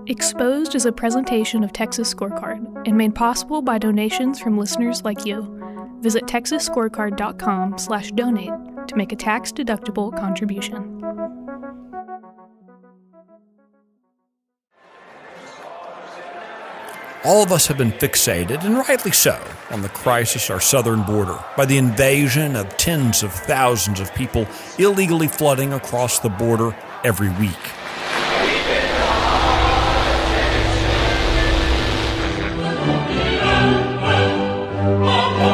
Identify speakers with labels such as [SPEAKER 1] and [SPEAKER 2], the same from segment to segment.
[SPEAKER 1] Exposed is a presentation of Texas Scorecard and made possible by donations from listeners like you. Visit texasscorecard.com/donate to make a tax-deductible contribution.
[SPEAKER 2] All of us have been fixated, and rightly so, on the crisis at our southern border by the invasion of tens of thousands of people illegally flooding across the border every week.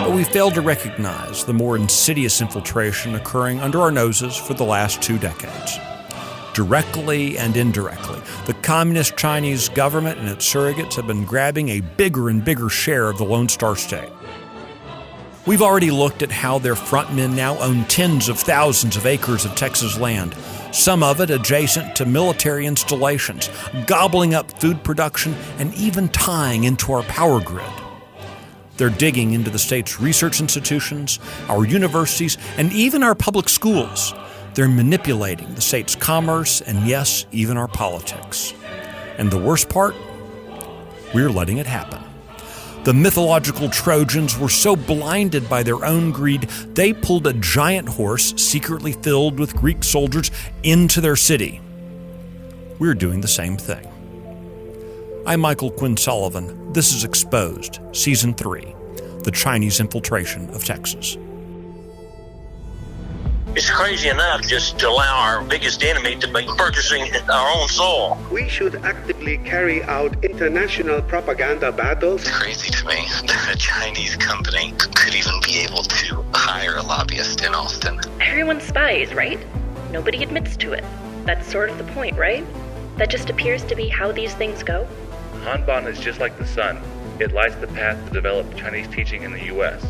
[SPEAKER 2] But we failed to recognize the more insidious infiltration occurring under our noses for the last 2 decades. Directly and indirectly, the Communist Chinese government and its surrogates have been grabbing a bigger and bigger share of the Lone Star State. We've already looked at how their frontmen now own tens of thousands of acres of Texas land, some of it adjacent to military installations, gobbling up food production and even tying into our power grid. They're digging into the state's research institutions, our universities, and even our public schools. They're manipulating the state's commerce and, yes, even our politics. And the worst part? We're letting it happen. The mythological Trojans were so blinded by their own greed, they pulled a giant horse secretly filled with Greek soldiers into their city. We're doing the same thing. I'm Michael Quinn Sullivan. This is Exposed, Season 3, The Chinese Infiltration of Texas.
[SPEAKER 3] It's crazy enough just to allow our biggest enemy to be purchasing our own soil.
[SPEAKER 4] We should actively carry out international propaganda battles.
[SPEAKER 5] It's crazy to me that a Chinese company could even be able to hire a lobbyist in Austin.
[SPEAKER 6] Everyone spies, right? Nobody admits to it. That's sort of the point, right? That just appears to be how these things go.
[SPEAKER 7] Hanban is just like the sun. It lights the path to develop Chinese teaching in the U.S.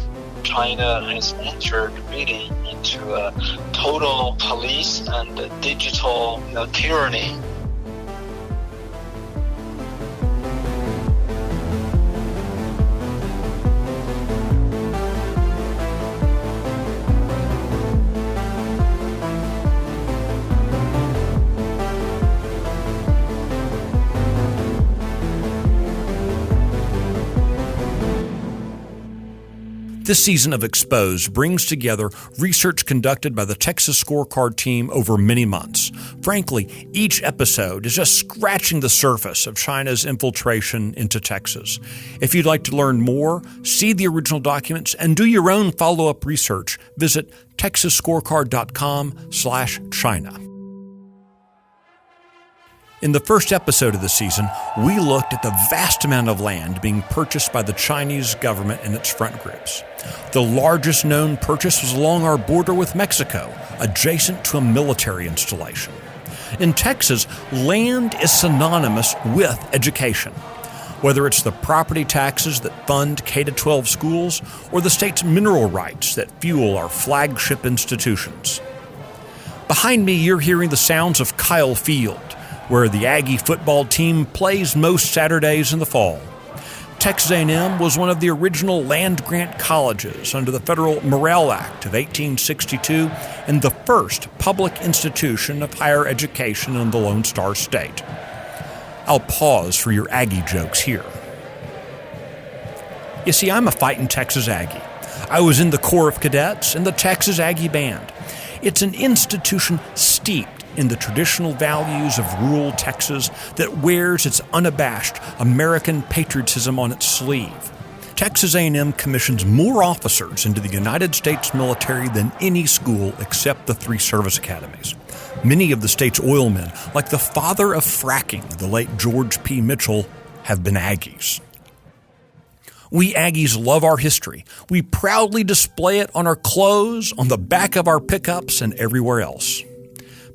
[SPEAKER 8] China has entered really into a total police and digital tyranny.
[SPEAKER 2] This season of Exposed brings together research conducted by the Texas Scorecard team over many months. Frankly, each episode is just scratching the surface of China's infiltration into Texas. If you'd like to learn more, see the original documents, and do your own follow-up research, visit texasscorecard.com/China. In the first episode of the season, we looked at the vast amount of land being purchased by the Chinese government and its front groups. The largest known purchase was along our border with Mexico, adjacent to a military installation. In Texas, land is synonymous with education. Whether it's the property taxes that fund K-12 schools or the state's mineral rights that fuel our flagship institutions. Behind me, you're hearing the sounds of Kyle Field, where the Aggie football team plays most Saturdays in the fall. Texas A&M was one of the original land-grant colleges under the Federal Morrill Act of 1862 and the first public institution of higher education in the Lone Star State. I'll pause for your Aggie jokes here. You see, I'm a fighting Texas Aggie. I was in the Corps of Cadets and the Texas Aggie Band. It's an institution steeped in the traditional values of rural Texas that wears its unabashed American patriotism on its sleeve. Texas A&M commissions more officers into the United States military than any school except the 3 service academies. Many of the state's oilmen, like the father of fracking, the late George P. Mitchell, have been Aggies. We Aggies love our history. We proudly display it on our clothes, on the back of our pickups, and everywhere else.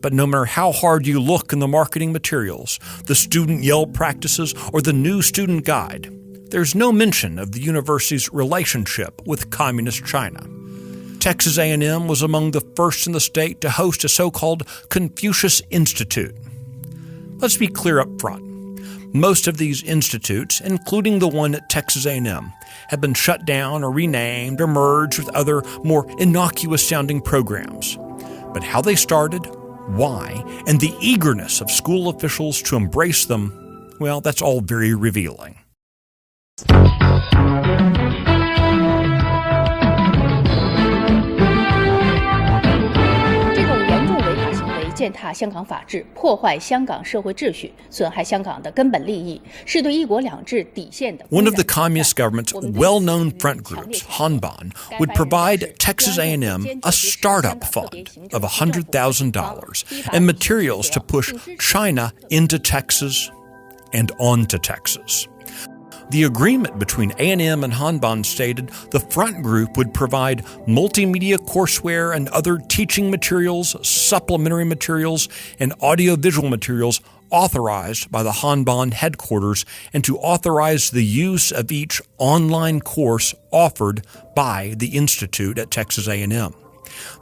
[SPEAKER 2] But no matter how hard you look in the marketing materials, the student yell practices, or the new student guide, there's no mention of the university's relationship with Communist China. Texas A&M was among the first in the state to host a so-called Confucius Institute. Let's be clear up front. Most of these institutes, including the one at Texas A&M, have been shut down or renamed or merged with other more innocuous-sounding programs. But how they started, why, and the eagerness of school officials to embrace them Well, that's all very revealing.
[SPEAKER 9] 这种严重违法行为践踏香港法治，破坏香港社会秩序，损害香港的根本利益，是对一国两制底线的。
[SPEAKER 2] One of the communist government's well-known front groups, Hanban, would provide Texas A&M a startup fund of $100,000 and materials to push China into Texas and onto Texas. The agreement between A&M and Hanban stated the front group would provide multimedia courseware and other teaching materials, supplementary materials, and audiovisual materials authorized by the Hanban headquarters and to authorize the use of each online course offered by the Institute at Texas A&M.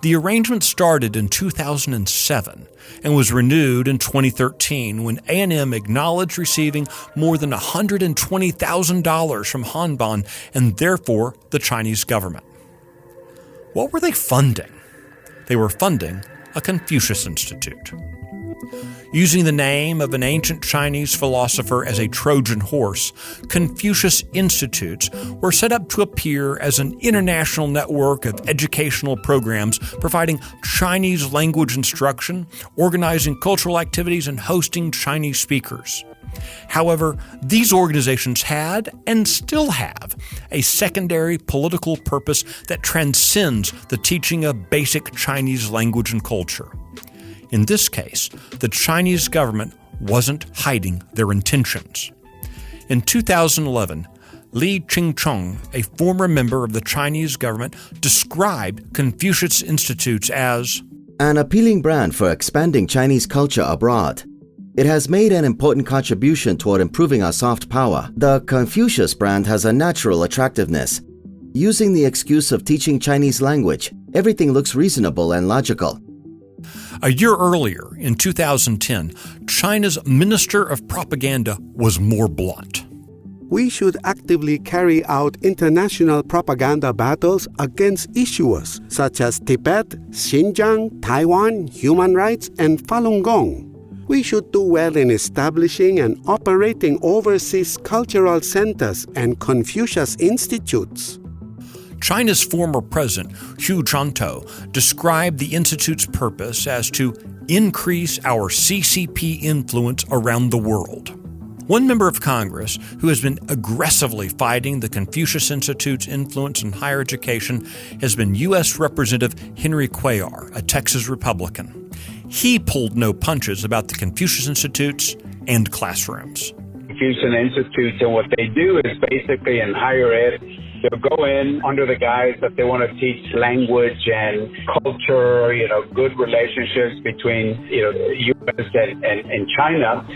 [SPEAKER 2] The arrangement started in 2007 and was renewed in 2013 when A&M acknowledged receiving more than $120,000 from Hanban and therefore the Chinese government. What were they funding? They were funding a Confucius Institute. Using the name of an ancient Chinese philosopher as a Trojan horse, Confucius Institutes were set up to appear as an international network of educational programs providing Chinese language instruction, organizing cultural activities, and hosting Chinese speakers. However, these organizations had, and still have, a secondary political purpose that transcends the teaching of basic Chinese language and culture. In this case, the Chinese government wasn't hiding their intentions. In 2011, Li Chingchong, a former member of the Chinese government, described Confucius Institutes as
[SPEAKER 10] an appealing brand for expanding Chinese culture abroad. It has made an important contribution toward improving our soft power. The Confucius brand has a natural attractiveness. Using the excuse of teaching Chinese language, everything looks reasonable and logical.
[SPEAKER 2] A year earlier, in 2010, China's Minister of Propaganda was more blunt.
[SPEAKER 4] We should actively carry out international propaganda battles against issues such as Tibet, Xinjiang, Taiwan, human rights, and Falun Gong. We should do well in establishing and operating overseas cultural centers and Confucius institutes.
[SPEAKER 2] China's former president, Hu Jintao, described the Institute's purpose as to increase our CCP influence around the world. One member of Congress who has been aggressively fighting the Confucius Institute's influence in higher education has been U.S. Representative Henry Cuellar, a Texas Republican. He pulled no punches about the Confucius Institutes and classrooms.
[SPEAKER 11] Confucius Institutes, and what they do is basically in higher ed, they'll go in under the guise that they want to teach language and culture, good relationships between, the U.S. and China.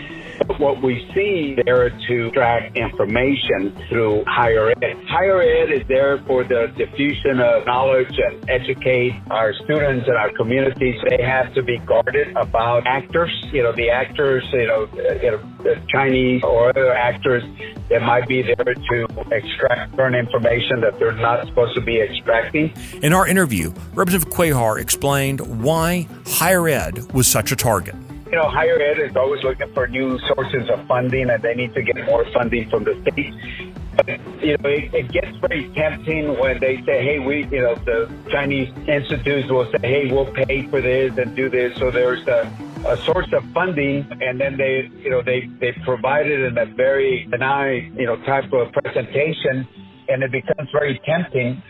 [SPEAKER 11] But what we see there to extract information through higher ed. Higher ed is there for the diffusion of knowledge and educate our students and our communities. They have to be guarded about actors, the actors, the Chinese or other actors that might be there to extract certain information that they're not supposed to be extracting.
[SPEAKER 2] In our interview, Representative Cuellar explained why higher ed was such a target.
[SPEAKER 11] Higher ed is always looking for new sources of funding, and they need to get more funding from the state. But, it gets very tempting when they say, hey, the Chinese institutes will say, hey, we'll pay for this and do this. So there's a source of funding, and then they provide it in a very benign, type of presentation, and it becomes very tempting.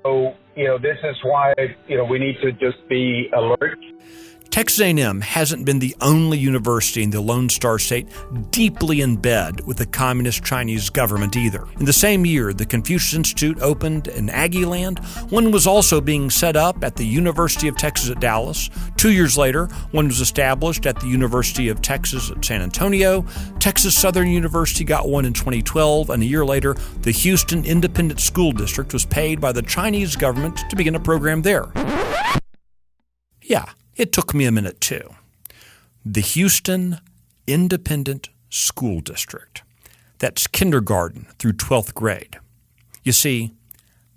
[SPEAKER 11] So, this is why, we need to just be alert.
[SPEAKER 2] Texas A&M hasn't been the only university in the Lone Star State deeply in bed with the Communist Chinese government either. In the same year, the Confucius Institute opened in Aggie Land. One was also being set up at the University of Texas at Dallas. 2 years later, one was established at the University of Texas at San Antonio. Texas Southern University got one in 2012, and a year later, the Houston Independent School District was paid by the Chinese government to begin a program there. Yeah. It took me a minute, too. The Houston Independent School District. That's kindergarten through 12th grade. You see,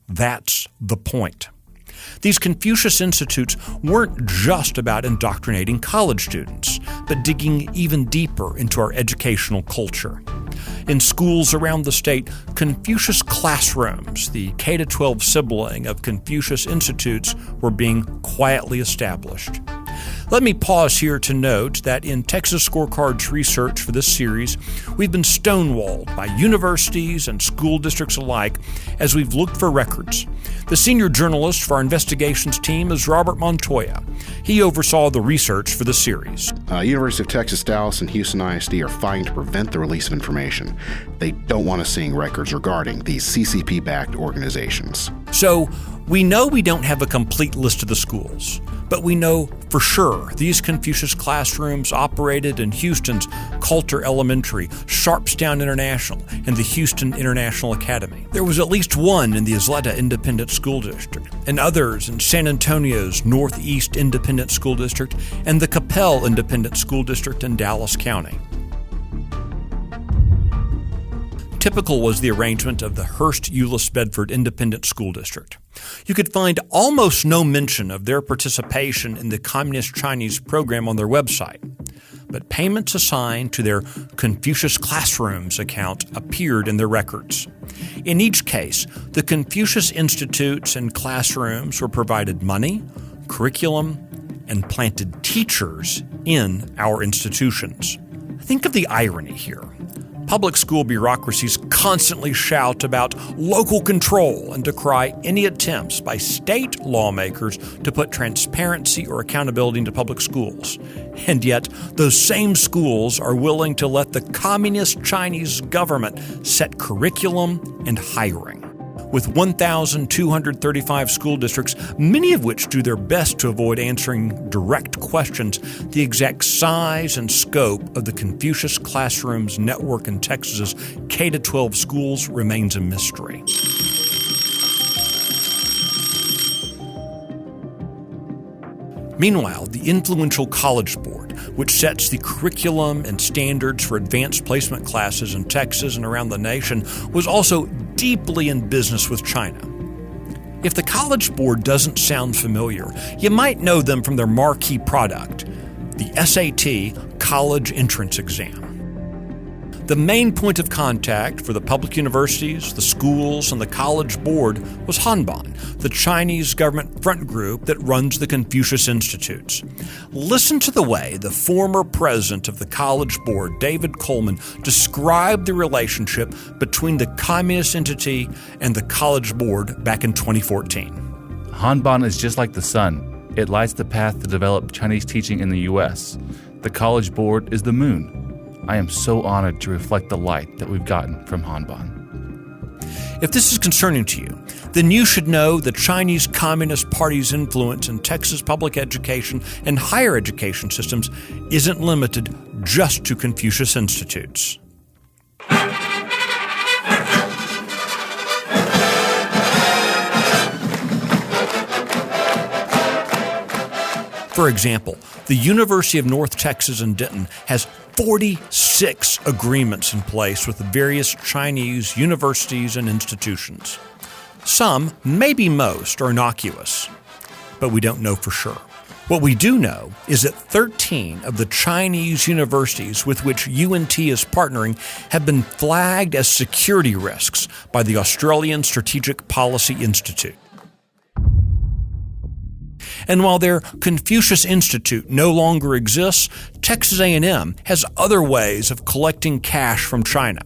[SPEAKER 2] that's the point. These Confucius Institutes weren't just about indoctrinating college students, but digging even deeper into our educational culture. In schools around the state, Confucius classrooms, the K-12 sibling of Confucius Institutes, were being quietly established. Let me pause here to note that in Texas Scorecard's research for this series, we've been stonewalled by universities and school districts alike as we've looked for records. The senior journalist for our investigations team is Robert Montoya. He oversaw the research for the series.
[SPEAKER 12] University of Texas Dallas and Houston ISD are fighting to prevent the release of information. They don't want us seeing records regarding these CCP-backed organizations.
[SPEAKER 2] So, we know we don't have a complete list of the schools, but we know for sure these Confucius classrooms operated in Houston's Coulter Elementary, Sharpstown International, and the Houston International Academy. There was at least one in the Isleta Independent School District, and others in San Antonio's Northeast Independent School District and the Capel Independent School District in Dallas County. Typical was the arrangement of the Hearst-Euless-Bedford Independent School District. You could find almost no mention of their participation in the Communist Chinese program on their website, but payments assigned to their Confucius Classrooms account appeared in their records. In each case, the Confucius Institutes and classrooms were provided money, curriculum, and planted teachers in our institutions. Think of the irony here. Public school bureaucracies constantly shout about local control and decry any attempts by state lawmakers to put transparency or accountability into public schools. And yet, those same schools are willing to let the Communist Chinese government set curriculum and hiring. With 1,235 school districts, many of which do their best to avoid answering direct questions, the exact size and scope of the Confucius Classrooms network in Texas's K-12 schools remains a mystery. Meanwhile, the influential College Board, which sets the curriculum and standards for advanced placement classes in Texas and around the nation, was also deeply in business with China. If the College Board doesn't sound familiar, you might know them from their marquee product, the SAT College Entrance Exam. The main point of contact for the public universities, the schools, and the College Board was Hanban, the Chinese government front group that runs the Confucius Institutes. Listen to the way the former president of the College Board, David Coleman, described the relationship between the communist entity and the College Board back in 2014.
[SPEAKER 7] Hanban is just like the sun. It lights the path to develop Chinese teaching in the U.S. The College Board is the moon. I am so honored to reflect the light that we've gotten from Hanban.
[SPEAKER 2] If this is concerning to you, then you should know the Chinese Communist Party's influence in Texas public education and higher education systems isn't limited just to Confucius Institutes. For example, the University of North Texas in Denton has 46 agreements in place with various Chinese universities and institutions. Some, maybe most, are innocuous, but we don't know for sure. What we do know is that 13 of the Chinese universities with which UNT is partnering have been flagged as security risks by the Australian Strategic Policy Institute. And while their Confucius Institute no longer exists, Texas A&M has other ways of collecting cash from China.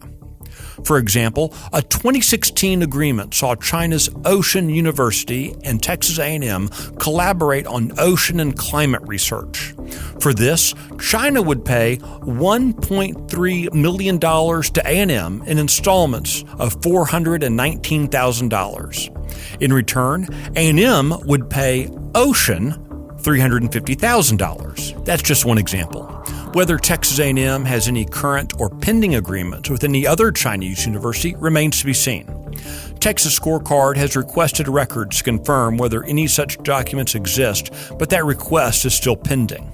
[SPEAKER 2] For example, a 2016 agreement saw China's Ocean University and Texas A&M collaborate on ocean and climate research. For this, China would pay $1.3 million to A&M in installments of $419,000. In return, A&M would pay Ocean $350,000. That's just one example. Whether Texas A&M has any current or pending agreements with any other Chinese university remains to be seen. Texas Scorecard has requested records to confirm whether any such documents exist, but that request is still pending.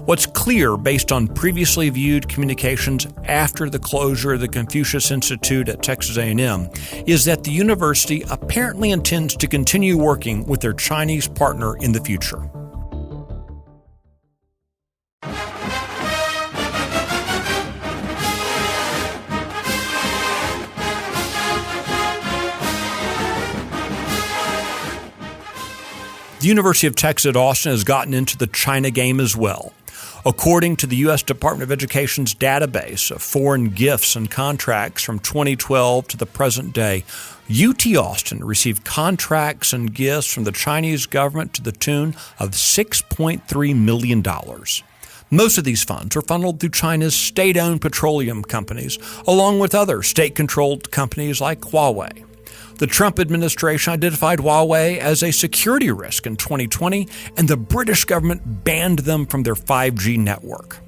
[SPEAKER 2] What's clear, based on previously viewed communications after the closure of the Confucius Institute at Texas A&M, is that the university apparently intends to continue working with their Chinese partner in the future. The University of Texas at Austin has gotten into the China game as well. According to the U.S. Department of Education's database of foreign gifts and contracts from 2012 to the present day, UT Austin received contracts and gifts from the Chinese government to the tune of $6.3 million. Most of these funds were funneled through China's state-owned petroleum companies, along with other state-controlled companies like Huawei. The Trump administration identified Huawei as a security risk in 2020, and the British government banned them from their 5G network.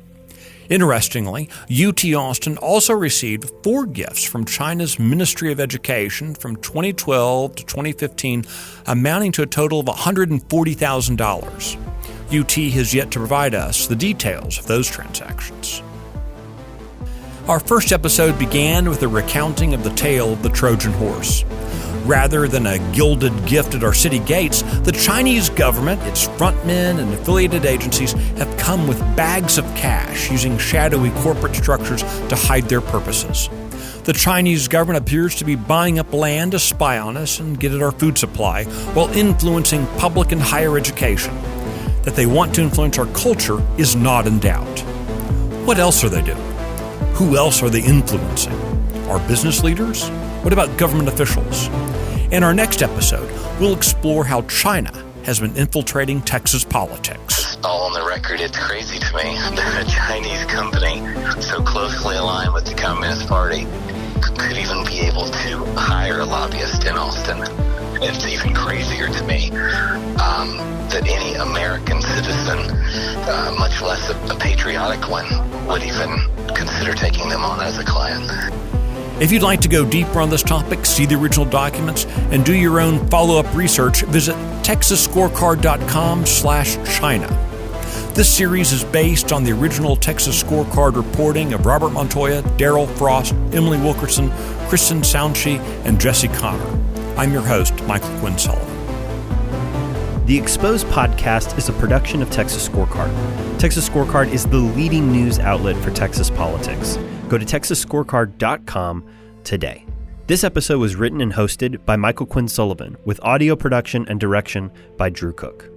[SPEAKER 2] Interestingly, UT Austin also received 4 gifts from China's Ministry of Education from 2012 to 2015, amounting to a total of $140,000. UT has yet to provide us the details of those transactions. Our first episode began with a recounting of the tale of the Trojan horse. Rather than a gilded gift at our city gates, the Chinese government, its frontmen, and affiliated agencies have come with bags of cash using shadowy corporate structures to hide their purposes. The Chinese government appears to be buying up land to spy on us and get at our food supply while influencing public and higher education. That they want to influence our culture is not in doubt. What else are they doing? Who else are they influencing? Our business leaders? What about government officials? In our next episode, we'll explore how China has been infiltrating Texas politics.
[SPEAKER 5] All on the record, it's crazy to me that a Chinese company so closely aligned with the Communist Party could even be able to hire a lobbyist in Austin. It's even crazier to me that any American citizen, much less a patriotic one, would even consider taking them on as a client.
[SPEAKER 2] If you'd like to go deeper on this topic, see the original documents, and do your own follow-up research, visit texasscorecard.com/China. This series is based on the original Texas Scorecard reporting of Robert Montoya, Daryl Frost, Emily Wilkerson, Kristen Soundshi, and Jesse Connor. I'm your host, Michael Quinn Sullivan.
[SPEAKER 13] The Exposed podcast is a production of Texas Scorecard. Texas Scorecard is the leading news outlet for Texas politics. Go to texasscorecard.com today. This episode was written and hosted by Michael Quinn Sullivan, with audio production and direction by Drew Cook.